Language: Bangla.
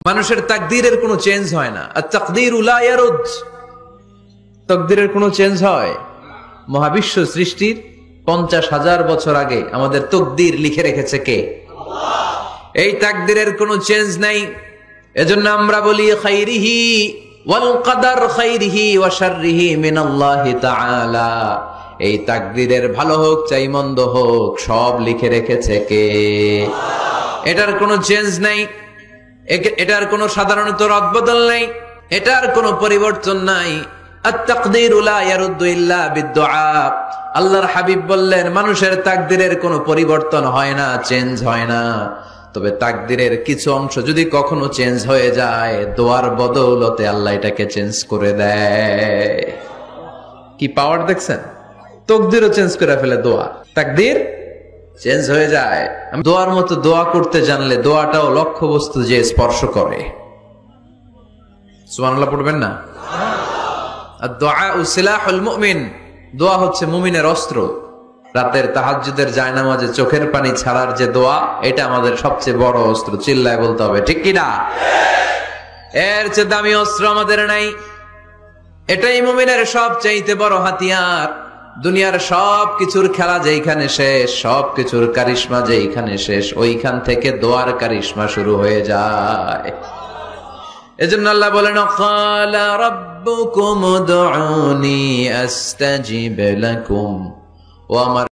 মানুষের তাকদীরের কোনো চেঞ্জ হয় না। আর তাকদীরু লা ইয়ারুদ, তাকদীরের কোনো চেঞ্জ হয়? মহাবিশ্ব সৃষ্টির 50,000 বছর আগে আমাদের তাকদীর লিখে রেখেছে কে? আল্লাহ। এই তাকদীরের কোনো চেঞ্জ নাই। এজন্য আমরা বলি খাইরিহি ওয়াল কদর খাইরিহি ওয়া শাররিহি মিনাল্লাহি তাআলা। এই তাকদীরের ভালো হোক চাই মন্দ হোক সব লিখে রেখেছে কে? এটার কোনো চেঞ্জ নাই, এটার কোনো সাধারণত রদবদল নাই, এটার কোনো পরিবর্তন নাই। আত-তাকদীরু লা ইয়ারুদ্দু ইল্লা বিদ-দুআ। আল্লাহর হাবিব বললেন মানুষের তাকদীরের কোনো পরিবর্তন হয় না, চেঞ্জ হয় না। তবে তাকদীরের কিছু অংশ যদি কখনো চেঞ্জ হয়ে যায়, দোয়ার বদৌলতে আল্লাহ এটাকে চেঞ্জ করে দেয়। কি পাওয়ার দেখছেন? তাকদীরও চেঞ্জ করে ফেলে দোয়া, তাকদীর চেঞ্জ হয়ে যায়। দোয়ার মতো দোয়া করতে জানলে দোয়াটাও লক্ষ্য বস্তু যে স্পর্শ করে। সুবহানাল্লাহ পড়বেন না? আদ-দুআউ সিলাহুল মুমিন। দোয়া হচ্ছে মুমিনের অস্ত্র। রাতের তাহাজ্জুদের জায়নামাজে চোখের পানি ছাড়ার যে দোয়া, এটা আমাদের সবচেয়ে বড় অস্ত্র। চিল্লায় বলতে হবে ঠিক কি না? এর চেয়ে দামি অস্ত্র আমাদের নাই। এটাই মুমিনের সবচাইতে বড় হাতিয়ার। দুনিয়ার সব কিছুর খেলা যেখানে শেষ, সব কিছুর কারিশমা যেখানে শেষ, ওইখান থেকে দোয়ার কারিশমা শুরু হয়ে যায়। এজন্য আল্লাহ বলেন ক্বালা রাব্বুকুম উদউনি আস্তাজিব লাকুম। ও আমার